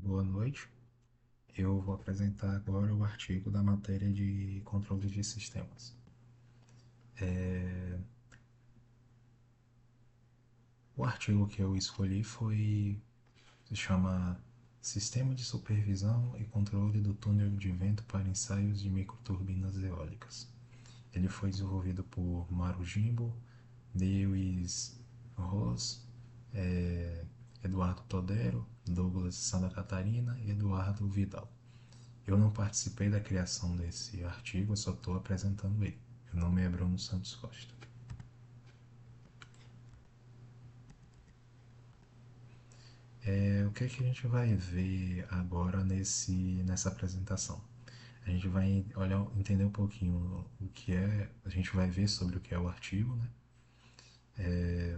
boa noite. Eu vou apresentar agora o artigo da matéria de controle de sistemas. O artigo que eu escolhi se chama Sistema de Supervisão e Controle do Túnel de Vento para Ensaios de Microturbinas Eólicas. Ele foi desenvolvido por Maru Jimbo, Lewis Ross, Eduardo Todero, Douglas Santa Catarina e Eduardo Vidal. Eu não participei da criação desse artigo, eu só estou apresentando ele. Meu nome é Bruno Santos Costa. O que, é que a gente vai ver agora nessa apresentação? A gente vai entender um pouquinho o que é, a gente vai ver sobre o que é o artigo, né?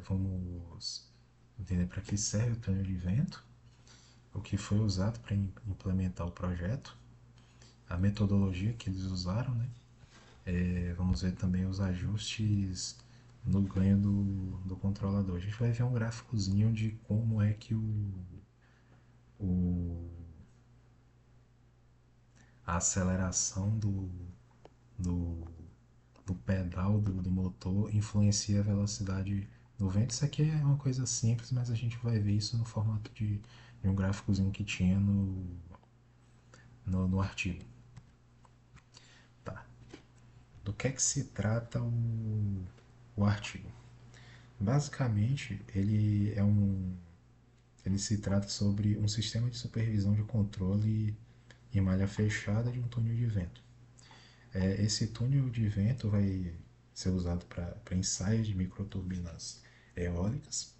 Vamos entender para que serve o túnel de vento, o que foi usado para implementar o projeto, a metodologia que eles usaram, né? Vamos ver também os ajustes no ganho do controlador. A gente vai ver um gráficozinho de como é que o, a aceleração do, do pedal do motor influencia a velocidade do vento. Isso aqui é uma coisa simples, mas a gente vai ver isso no formato de um gráficozinho que tinha no artigo. Tá. Do que se trata o artigo? Basicamente, ele se trata sobre um sistema de supervisão de controle em malha fechada de um túnel de vento. Esse túnel de vento vai ser usado para ensaios de microturbinas eólicas.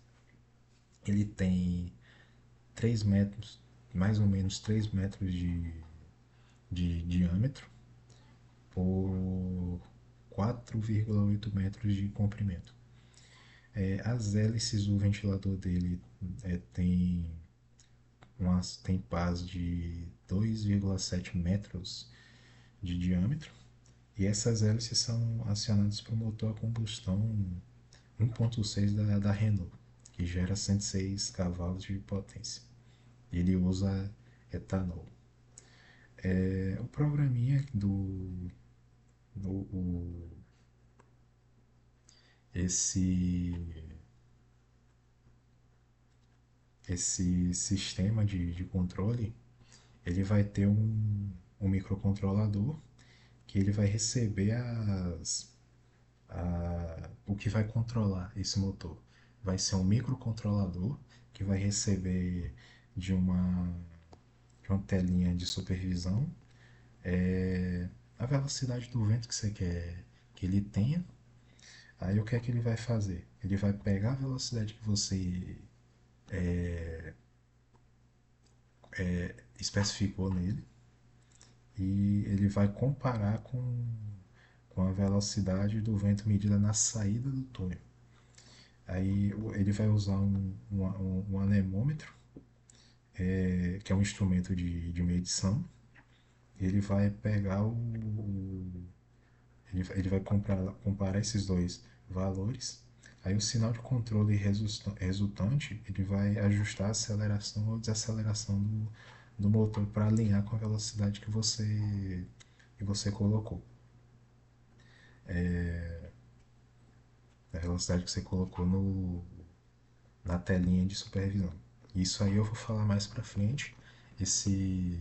Ele tem 3 metros, mais ou menos 3 metros de diâmetro por 4,8 metros de comprimento. As hélices do ventilador dele tem pás de 2,7 metros de diâmetro e essas hélices são acionadas para o motor a combustão 1.6 da Renault, que gera 106 cavalos de potência. E ele usa etanol. O programinha do esse esse sistema de controle, ele vai ter um microcontrolador que ele vai receber o que vai controlar esse motor. Vai ser um microcontrolador que vai receber de uma, de uma telinha de supervisão a velocidade do vento que você quer que ele tenha. Aí o que é que ele vai fazer? Ele vai pegar a velocidade que você especificou nele e ele vai comparar com a velocidade do vento medida na saída do túnel. Aí ele vai usar um anemômetro, que é um instrumento de medição. Ele vai pegar ele vai comparar esses dois valores. Aí o sinal de controle resultante ele vai ajustar a aceleração ou desaceleração do motor para alinhar com a velocidade que você colocou. A velocidade que você colocou na telinha de supervisão. Isso aí eu vou falar mais para frente. Esse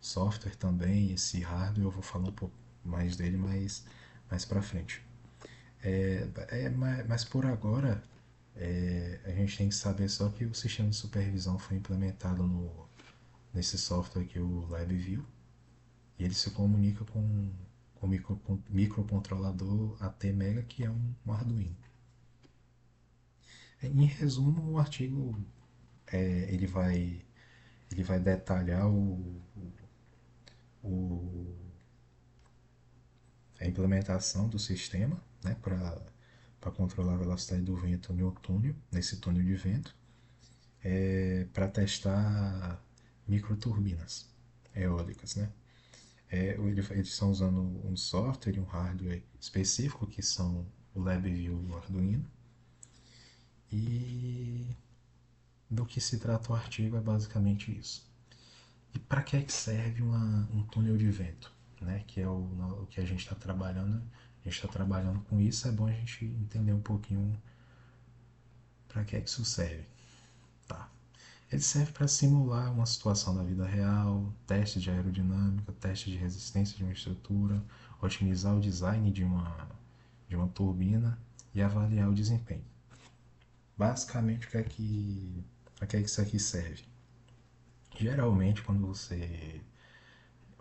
software também, esse hardware, eu vou falar um pouco mais dele mais para frente. Mas por agora, a gente tem que saber só que o sistema de supervisão foi implementado nesse software aqui, o LabVIEW, e ele se comunica com o microcontrolador AT-Mega, que é um Arduino. Em resumo, o artigo ele vai detalhar o, a implementação do sistema, né, para controlar a velocidade do vento no túnel, nesse túnel de vento, para testar microturbinas eólicas, né? Eles estão usando um software e um hardware específico, que são o LabVIEW e o Arduino. E do que se trata o artigo é basicamente isso. E para que é que serve um túnel de vento? Né? Que é o que a gente está trabalhando. A gente está trabalhando com isso, é bom a gente entender um pouquinho para que é que isso serve. Tá. Ele serve para simular uma situação da vida real, teste de aerodinâmica, teste de resistência de uma estrutura, otimizar o design de uma turbina e avaliar o desempenho. Basicamente, para que é que isso aqui serve? Geralmente, quando você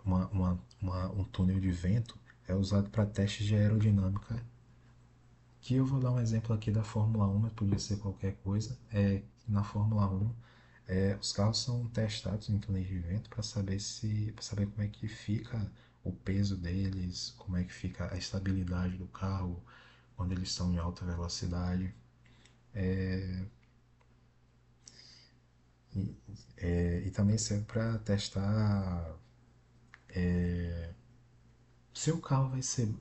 um túnel de vento é usado para testes de aerodinâmica, que eu vou dar um exemplo aqui da Fórmula 1, mas podia ser qualquer coisa. Na Fórmula 1, os carros são testados em túneis de vento para saber como é que fica o peso deles, como é que fica a estabilidade do carro quando eles estão em alta velocidade. E, e também serve para testar se o carro vai ser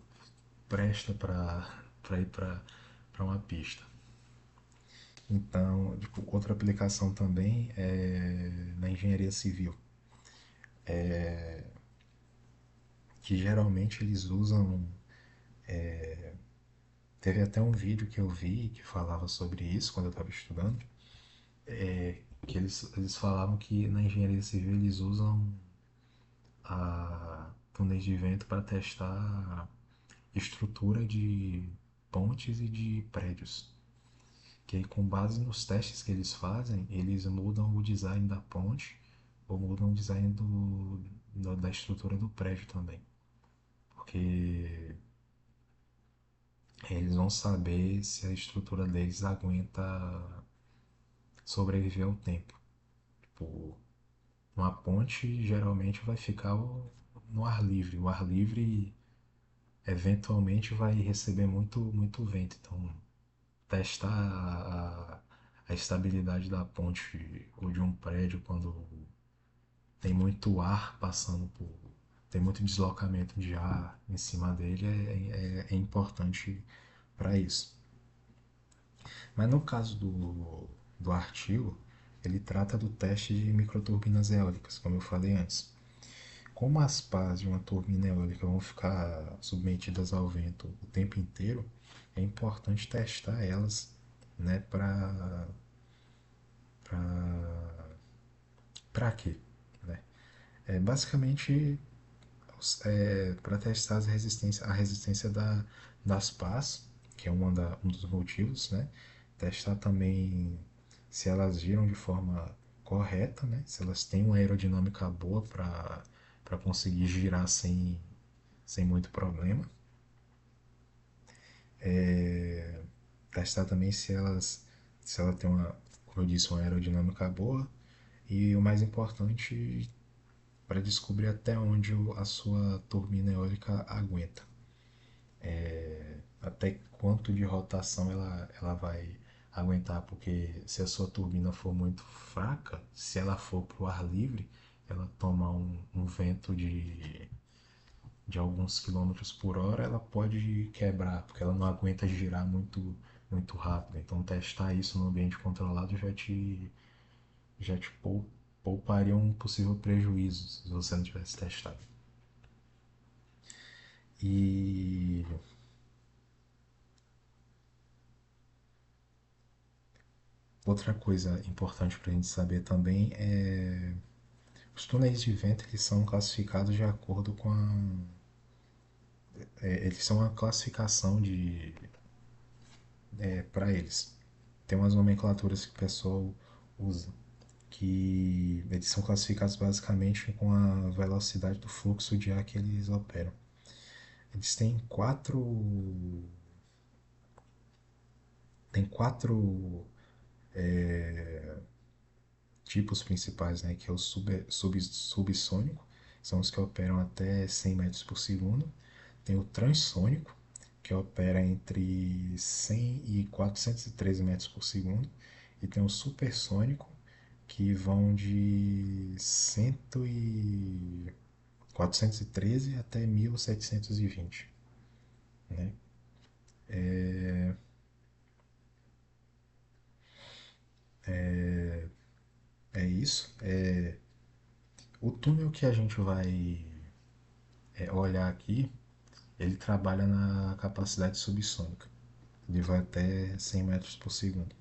presta para ir para uma pista. Então, tipo, outra aplicação também é na engenharia civil, que geralmente eles usam. Teve até um vídeo que eu vi que falava sobre isso quando eu estava estudando, que eles falavam que na engenharia civil eles usam a túneis de vento para testar estrutura de pontes e de prédios. Que aí, com base nos testes que eles fazem, eles mudam o design da ponte ou mudam o design da estrutura do prédio também. Porque eles vão saber se a estrutura deles aguenta sobreviver ao tempo. Tipo, uma ponte geralmente vai ficar no ar livre. O ar livre eventualmente vai receber muito vento. Então, testar a estabilidade da ponte ou de um prédio quando tem muito ar passando por. Tem muito deslocamento de ar em cima dele, é importante para isso. Mas no caso do artigo, ele trata do teste de microturbinas eólicas, como eu falei antes. Como as pás de uma turbina eólica vão ficar submetidas ao vento o tempo inteiro, é importante testar elas, né, para quê? Né? Basicamente para testar a resistência das pás, que é um dos motivos, né? Testar também se elas giram de forma correta, né? Se elas têm uma aerodinâmica boa para conseguir girar sem muito problema. Testar também se ela tem como eu disse, uma aerodinâmica boa. E o mais importante, para descobrir até onde a sua turbina eólica aguenta. Até quanto de rotação ela vai aguentar, porque se a sua turbina for muito fraca, se ela for para o ar livre, ela toma um vento de alguns quilômetros por hora, ela pode quebrar, porque ela não aguenta girar muito rápido. Então testar isso no ambiente controlado já te pouparia um possível prejuízo se você não tivesse testado. E outra coisa importante para a gente saber também é os túneis de vento, eles são classificados de acordo com eles são uma classificação para eles. Tem umas nomenclaturas que o pessoal usa, que eles são classificados basicamente com a velocidade do fluxo de ar que eles operam. Eles têm quatro tipos principais, né? Que é o subsônico, são os que operam até 100 metros por segundo. Tem o transônico, que opera entre 100 e 413 metros por segundo. E tem o supersônico, que vão de 413 até 1720. Né? É isso. O túnel que a gente vai olhar aqui, ele trabalha na capacidade subsônica. Ele vai até 100 metros por segundo.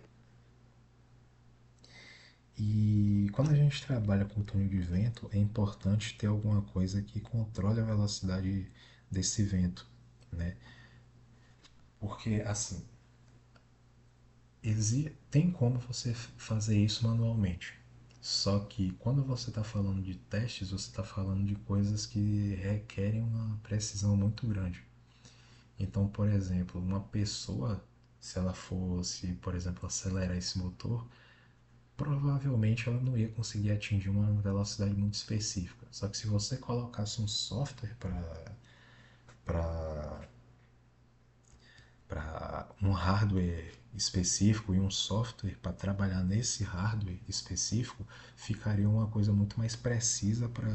E quando a gente trabalha com túnel de vento, é importante ter alguma coisa que controle a velocidade desse vento, né? Porque assim, tem como você fazer isso manualmente. Só que quando você está falando de testes, você está falando de coisas que requerem uma precisão muito grande. Então, por exemplo, uma pessoa, se ela fosse, por exemplo, acelerar esse motor, provavelmente ela não ia conseguir atingir uma velocidade muito específica. Só que se você colocasse um software para um hardware específico e um software para trabalhar nesse hardware específico, ficaria uma coisa muito mais precisa para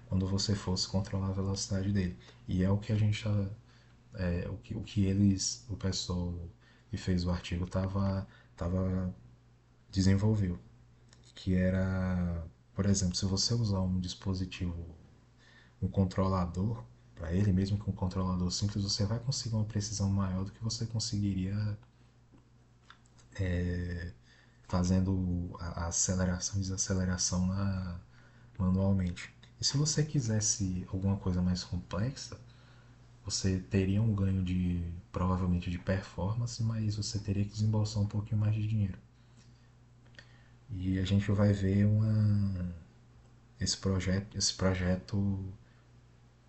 quando você fosse controlar a velocidade dele. E é o que a gente tá, o que o pessoal que fez o artigo tava desenvolveu, que era, por exemplo, se você usar um dispositivo, um controlador para ele, mesmo que um controlador simples, você vai conseguir uma precisão maior do que você conseguiria fazendo a aceleração e desaceleração manualmente. E se você quisesse alguma coisa mais complexa, você teria um ganho de provavelmente de performance, mas você teria que desembolsar um pouquinho mais de dinheiro. E a gente vai ver esse projeto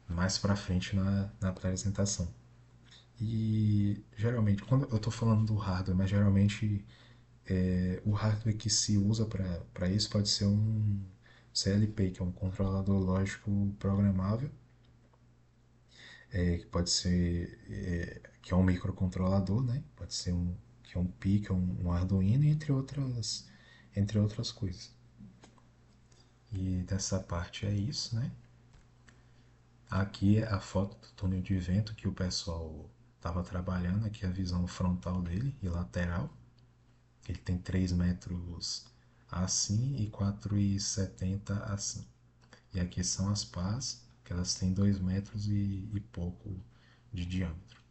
mais para frente na apresentação. E geralmente, quando eu estou falando do hardware, mas geralmente o hardware que se usa para isso pode ser um CLP, que é um controlador lógico programável, que pode ser que é um microcontrolador, né? Pode ser que é um Pi, que é um Arduino, entre outras coisas. E dessa parte é isso, né? Aqui é a foto do túnel de vento que o pessoal estava trabalhando, aqui é a visão frontal dele e lateral. Ele tem 3 metros assim e 4,70 assim. E aqui são as pás, que elas têm 2 metros e pouco de diâmetro.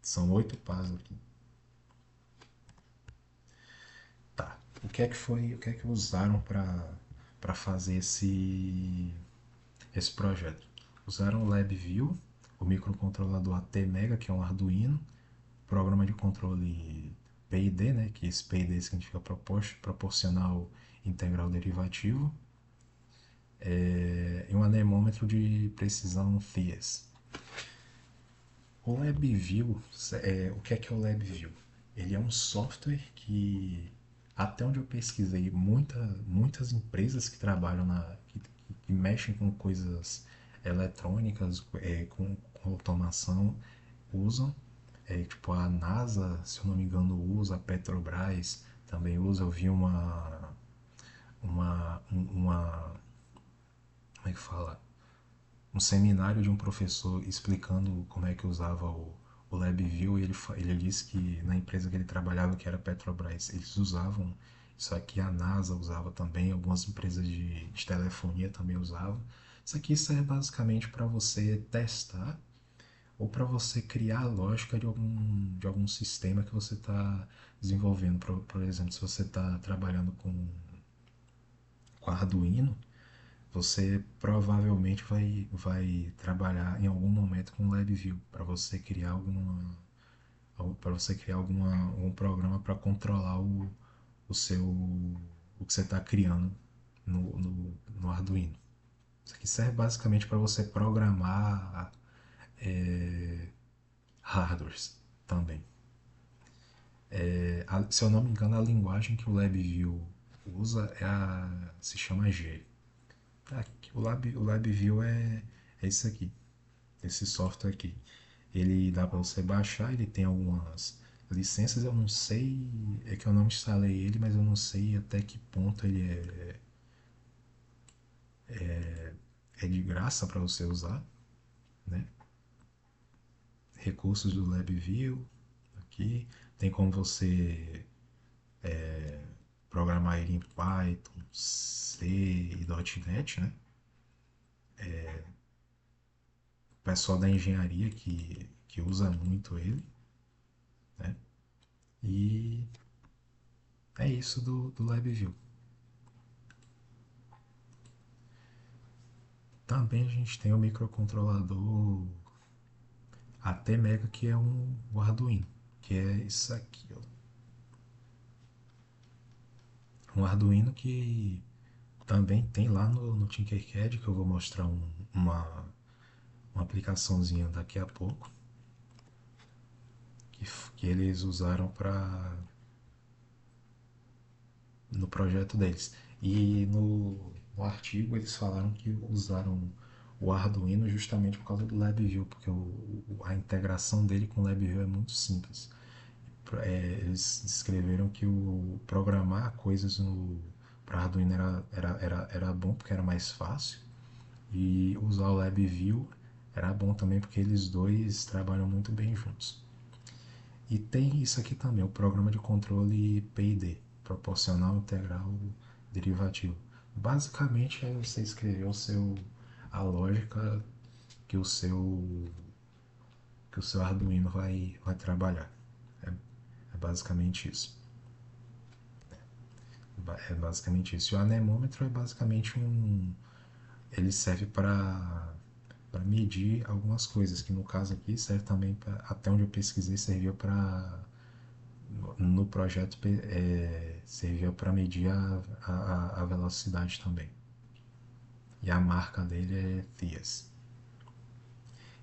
São 8 pás aqui. Tá. O que é que usaram para fazer esse projeto? Usaram o LabVIEW, o microcontrolador ATmega, que é um Arduino, programa de controle PID, né, que esse PID significa proporcional integral derivativo, e um anemômetro de precisão FIES. O LabVIEW, o que é o LabVIEW? Ele é um software que, até onde eu pesquisei, muitas empresas que trabalham que mexem com coisas eletrônicas, com automação, usam. Tipo a NASA, se eu não me engano, usa, a Petrobras também usa. Eu vi uma como é que fala? Um seminário de um professor explicando como é que usava o LabVIEW e ele disse que na empresa que ele trabalhava, que era a Petrobras, eles usavam isso aqui, a NASA usava também, algumas empresas de telefonia também usavam. Isso aqui serve basicamente para você testar ou para você criar a lógica de algum sistema que você está desenvolvendo. Por exemplo, se você está trabalhando com Arduino, você provavelmente vai trabalhar em algum momento com LabVIEW para você criar algum programa para controlar o seu o que você está criando no Arduino. Isso aqui serve basicamente para você programar hardwares também. Se eu não me engano, a linguagem que o LabVIEW usa se chama G. O LabVIEW é isso aqui, esse software aqui. Ele dá para você baixar, ele tem algumas licenças, eu não sei, é que eu não instalei ele, mas eu não sei até que ponto ele é de graça para você usar, né? Recursos do LabVIEW aqui, tem como você programar ele em Python, C e .NET, né? O pessoal da engenharia que usa muito ele, né? E é isso do LabVIEW. Também a gente tem o microcontrolador ATmega, que é o Arduino, que é isso aqui, ó. Um Arduino que também tem lá no Tinkercad, que eu vou mostrar uma aplicaçãozinha daqui a pouco, que eles usaram no projeto deles. E no artigo eles falaram que usaram o Arduino justamente por causa do LabVIEW, porque a integração dele com o LabVIEW é muito simples. Eles descreveram que o programar coisas no para Arduino era bom porque era mais fácil, e usar o LabVIEW era bom também porque eles dois trabalham muito bem juntos. E tem isso aqui também, o programa de controle PID, proporcional, integral, derivativo. Basicamente é você escrever a lógica que o seu Arduino vai trabalhar. É, é basicamente isso. É basicamente isso. E o anemômetro é basicamente ele serve para medir algumas coisas, que no caso aqui serve também para, até onde eu pesquisei, servia para no projeto servia para medir a velocidade também. E a marca dele é Thias.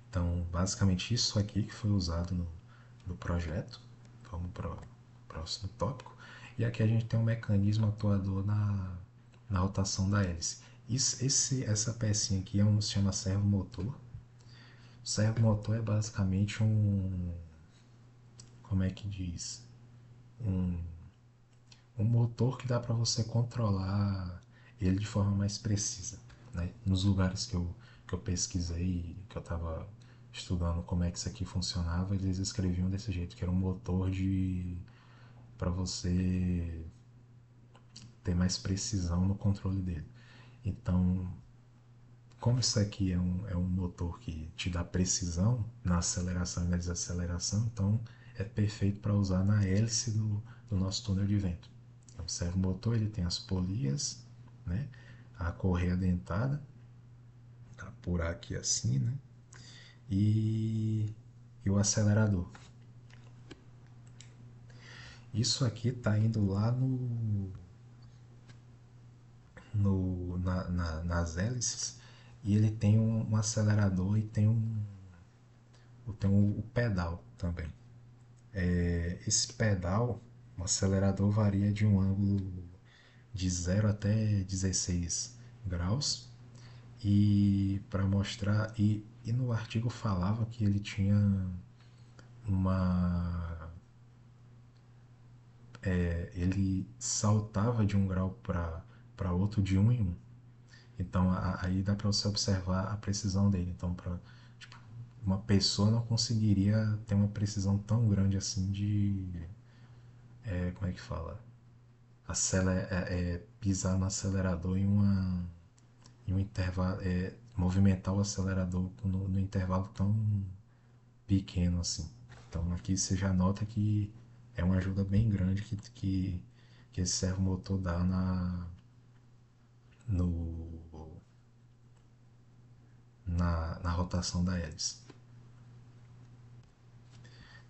Então, basicamente isso aqui que foi usado no projeto. Vamos para o próximo tópico. E aqui a gente tem um mecanismo atuador na rotação da hélice. Essa pecinha aqui se chama servo motor. O servo motor é basicamente como é que diz? Um, um motor que dá para você controlar ele de forma mais precisa. Né? Nos lugares que eu pesquisei, que eu estava estudando como é que isso aqui funcionava, eles escreviam desse jeito, que era um motor para você ter mais precisão no controle dele. Então, como isso aqui é um motor que te dá precisão na aceleração e na desaceleração, então é perfeito para usar na hélice do nosso túnel de vento. Observe o motor, ele tem as polias, né? A correia dentada, apurar aqui assim, né? E o acelerador. Isso aqui está indo lá nas hélices, e ele tem um acelerador e tem um pedal também. Esse pedal, o acelerador varia de um ângulo de 0 até 16 graus. E para mostrar, e no artigo falava que ele tinha uma. Ele saltava de um grau para outro de um em um. Então aí dá para você observar a precisão dele. Então, tipo, uma pessoa não conseguiria ter uma precisão tão grande assim como é que fala? Pisar no acelerador em um intervalo, movimentar o acelerador no intervalo tão pequeno assim. Então aqui você já nota que é uma ajuda bem grande que esse servo motor dá no, na rotação da hélice.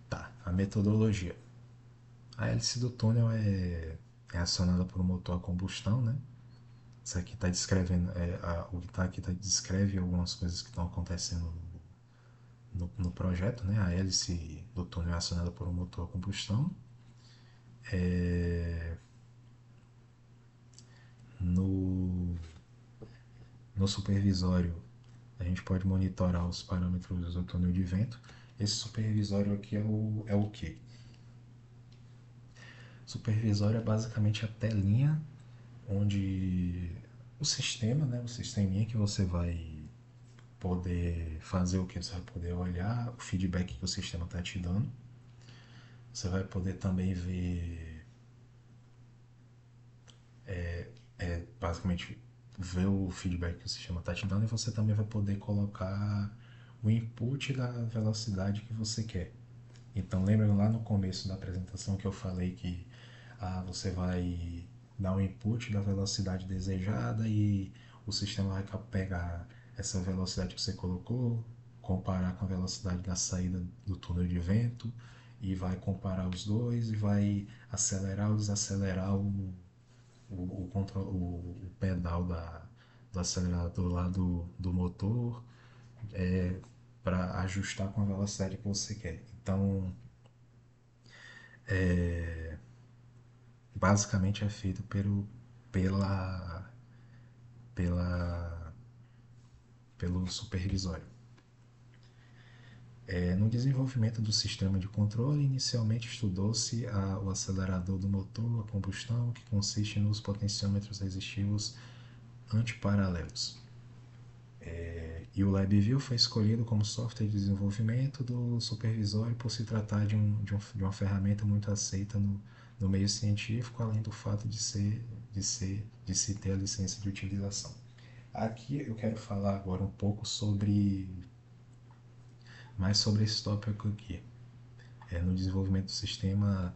Tá, a metodologia. A hélice do túnel é acionada por um motor a combustão, né? Isso aqui está descrevendo, o que está aqui descreve algumas coisas que estão acontecendo no projeto, né? A hélice do túnel é acionada por um motor a combustão. É, no, no supervisório, a gente pode monitorar os parâmetros do túnel de vento. Esse supervisório aqui é o que? Supervisório é basicamente a telinha onde o sistema, né, o sisteminha que você vai poder fazer o que? Você vai poder olhar o feedback que o sistema está te dando. Você vai poder também ver, basicamente, ver o feedback que o sistema está te dando e você também vai poder colocar o input da velocidade que você quer. Então lembra lá no começo da apresentação que eu falei que você vai dar um input da velocidade desejada e o sistema vai pegar essa velocidade que você colocou, comparar com a velocidade da saída do túnel de vento e vai comparar os dois e vai acelerar ou desacelerar o pedal do acelerador lá do motor para ajustar com a velocidade que você quer. Então, basicamente é feito pela, pela, pelo supervisório. No desenvolvimento do sistema de controle, inicialmente estudou-se o acelerador do motor a combustão, que consiste nos potenciômetros resistivos antiparalelos. E o LabVIEW foi escolhido como software de desenvolvimento do supervisório por se tratar de uma ferramenta muito aceita no meio científico, além do fato de se ter a licença de utilização. Aqui eu quero falar agora um pouco mais sobre esse tópico aqui, no desenvolvimento do sistema,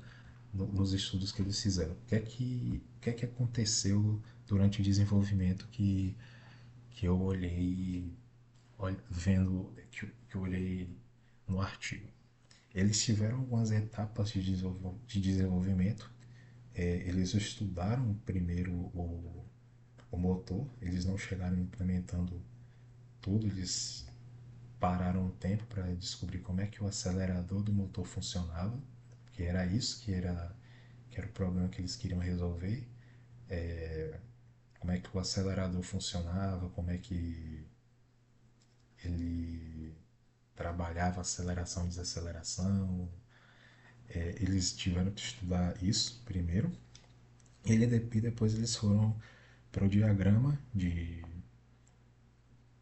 nos estudos que eles fizeram. O que é que aconteceu durante o desenvolvimento que eu olhei vendo que eu olhei no artigo. Eles tiveram algumas etapas de desenvolvimento. Eles estudaram primeiro o motor, eles não chegaram implementando tudo, eles pararam um tempo para descobrir como é que o acelerador do motor funcionava, que era isso que era o problema que eles queriam resolver. Como é que o acelerador funcionava, como é que ele trabalhava aceleração e desaceleração. Eles tiveram que estudar isso primeiro. E depois eles foram para o diagrama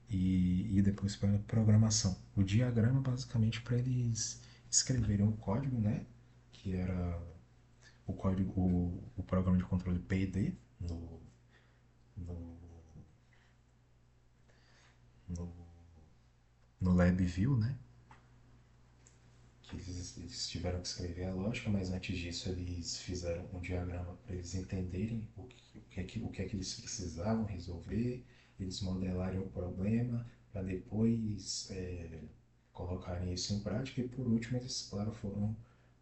e depois para a programação. O diagrama basicamente para eles escreverem o código, né? Que era o código, o programa de controle PID no, no, no LabVIEW, né? Que eles tiveram que escrever a lógica, mas antes disso eles fizeram um diagrama para eles entenderem o que é que eles precisavam resolver, eles modelarem o problema para depois colocarem isso em prática e por último eles, claro, foram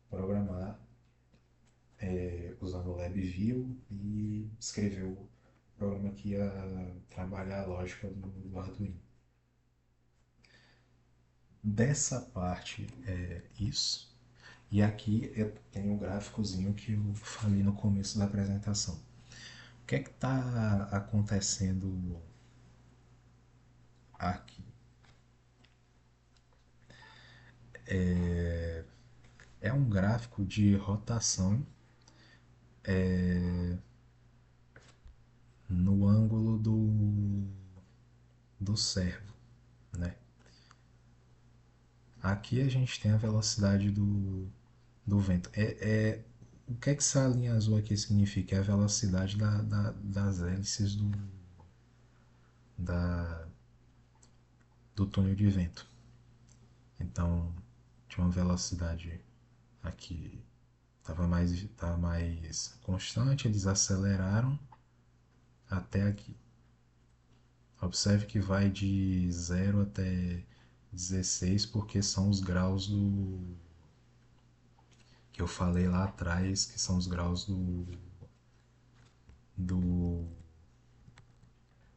programar usando o LabVIEW e escrever o programa que ia trabalhar a lógica do Arduino. Dessa parte é isso. E aqui eu tenho um gráficozinho que eu falei no começo da apresentação. O que é que está acontecendo aqui? É um gráfico de rotação no ângulo do servo, né? Aqui a gente tem a velocidade do vento. O que é que essa linha azul aqui significa? É a velocidade das hélices da, do túnel de vento. Então, tinha uma velocidade aqui, tava mais constante, eles aceleraram até aqui. Observe que vai de 0 até 16, porque são os graus que eu falei lá atrás, que são os graus do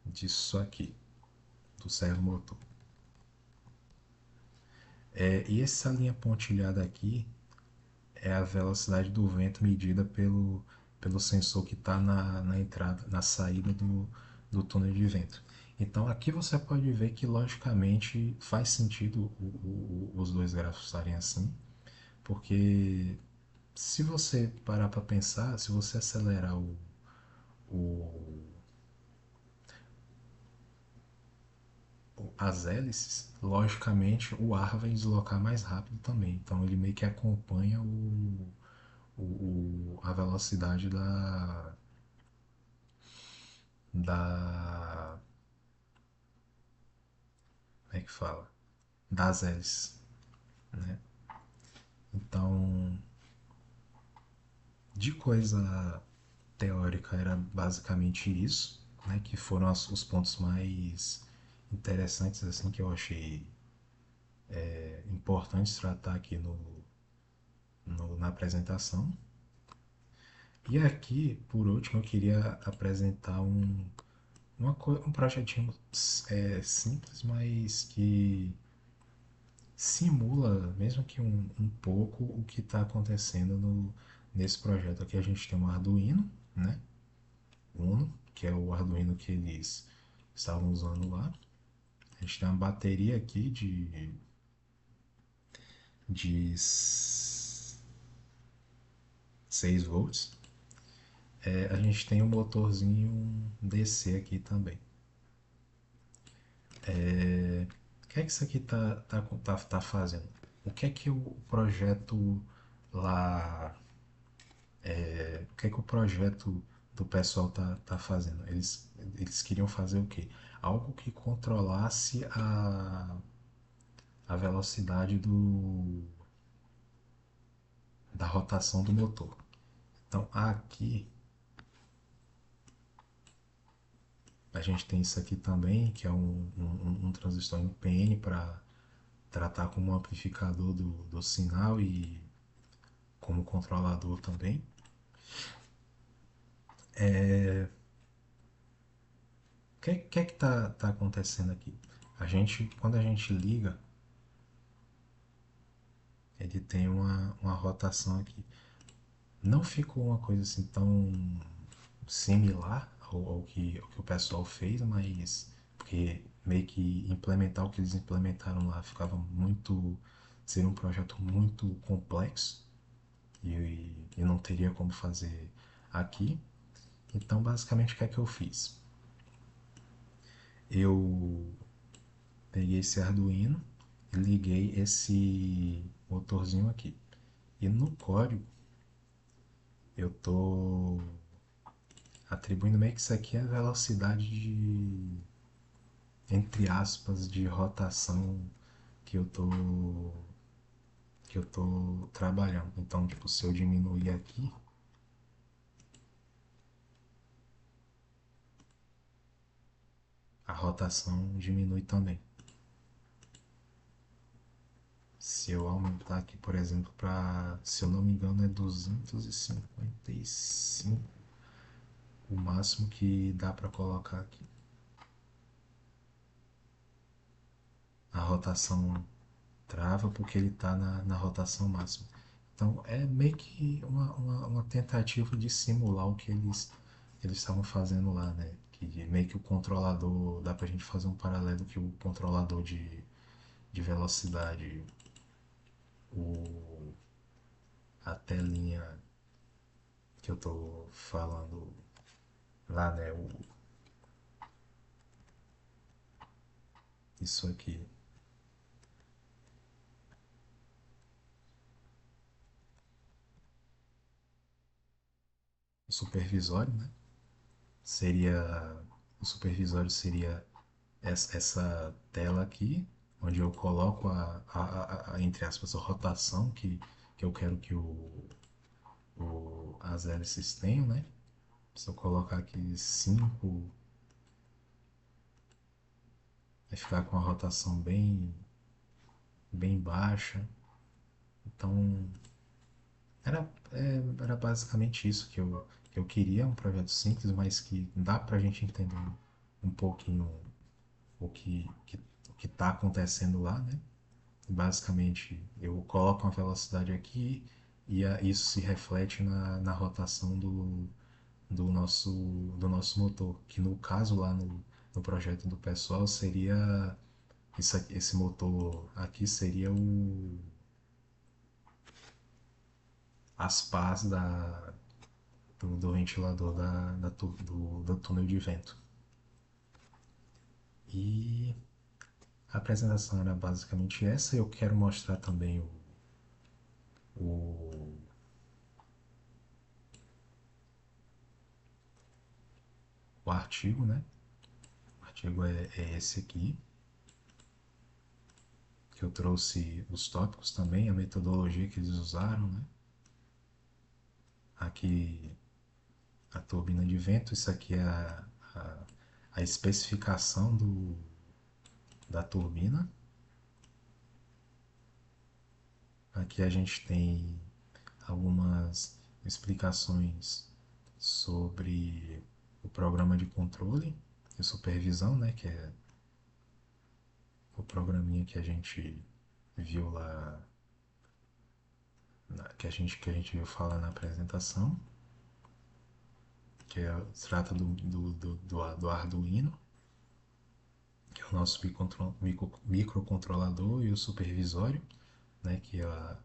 disso aqui, do servomotor. E essa linha pontilhada aqui é a velocidade do vento medida pelo sensor que está na entrada, na saída do túnel de vento. Então aqui você pode ver que logicamente faz sentido os dois gráficos estarem assim, porque se você parar para pensar, se você acelerar o, as hélices, logicamente o ar vai deslocar mais rápido também. Então ele meio que acompanha a velocidade da que fala? Das hélices, né? Então, de coisa teórica era basicamente isso, né? Que foram os pontos mais interessantes assim que eu achei importantes tratar aqui na apresentação. E aqui, por último, eu queria apresentar um projetinho simples, mas que simula, mesmo que um pouco, o que está acontecendo nesse projeto. Aqui a gente tem um Arduino, né? Uno, que é o Arduino que eles estavam usando lá. A gente tem uma bateria aqui de 6 volts. A gente tem um motorzinho DC aqui também. O que é que isso aqui tá fazendo? O que é que o projeto lá. O que é que o projeto do pessoal tá fazendo? Eles queriam fazer o quê? Algo que controlasse a velocidade da rotação do motor. Então aqui a gente tem isso aqui também, que é um transistor NPN para tratar como amplificador do sinal e como controlador também. O que é que tá acontecendo aqui? Quando a gente liga, ele tem uma rotação aqui. Não ficou uma coisa assim tão similar ao que o pessoal fez, mas porque meio que implementar o que eles implementaram lá ficava muito. Seria um projeto muito complexo e não teria como fazer aqui. Então, basicamente, o que é que eu fiz? Eu peguei esse Arduino e liguei esse motorzinho aqui. E no código eu tô atribuindo meio que isso aqui é a velocidade entre aspas, de rotação que eu tô que eu tô trabalhando. Então, tipo, se eu diminuir aqui, a rotação diminui também. Se eu aumentar aqui, por exemplo, para, se eu não me engano, é 255 o máximo que dá para colocar aqui. A rotação trava porque ele está na rotação máxima. Então é meio que uma tentativa de simular o que eles estavam fazendo lá, né? Que meio que o controlador, dá pra gente fazer um paralelo que o controlador de velocidade, o, a telinha que eu tô falando lá, né? Isso aqui, o supervisório, né? Seria, o supervisório seria essa tela aqui, onde eu coloco entre aspas, a rotação que eu quero que as hélices tenham, né? Se eu colocar aqui 5 vai ficar com a rotação bem baixa. Então, era basicamente isso que eu queria, um projeto simples, mas que dá pra gente entender um pouquinho o que tá acontecendo lá, né? Basicamente, eu coloco uma velocidade aqui e isso se reflete na rotação do nosso motor, que no caso lá no projeto do pessoal seria esse motor aqui seria as pás do ventilador do túnel de vento. E a apresentação era basicamente essa. Eu quero mostrar também o, o artigo, né? O artigo é esse aqui. eu trouxe os tópicos também, a metodologia que eles usaram, né? Aqui a turbina de vento, isso aqui é a especificação da turbina. Aqui a gente tem algumas explicações sobre o programa de controle e supervisão, né, que é o programinha que a gente viu lá, que a gente viu falar na apresentação, que se trata do Arduino, que é o nosso microcontrolador, e o supervisório, né, que é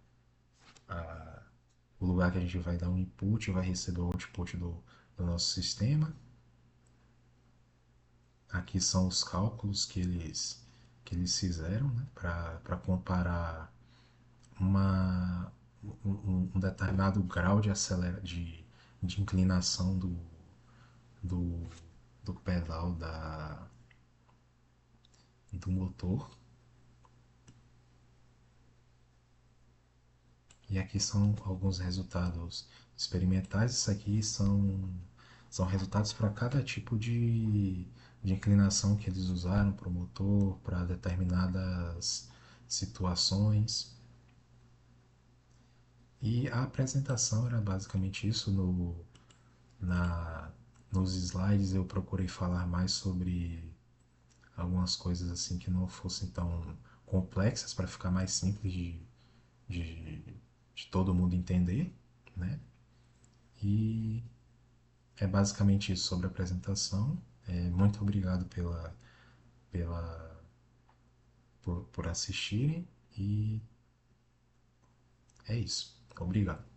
o lugar que a gente vai dar um input e vai receber o output do nosso sistema. Aqui são os cálculos que eles fizeram, né, para comparar um determinado grau de inclinação do, do pedal do motor. E aqui são alguns resultados experimentais. Isso aqui são resultados para cada tipo de inclinação que eles usaram para o motor, para determinadas situações. E a apresentação era basicamente isso. Nos slides eu procurei falar mais sobre algumas coisas assim que não fossem tão complexas, para ficar mais simples de, de todo mundo entender, né? E é basicamente isso sobre a apresentação. Muito obrigado pela, por assistirem, e é isso. Obrigado.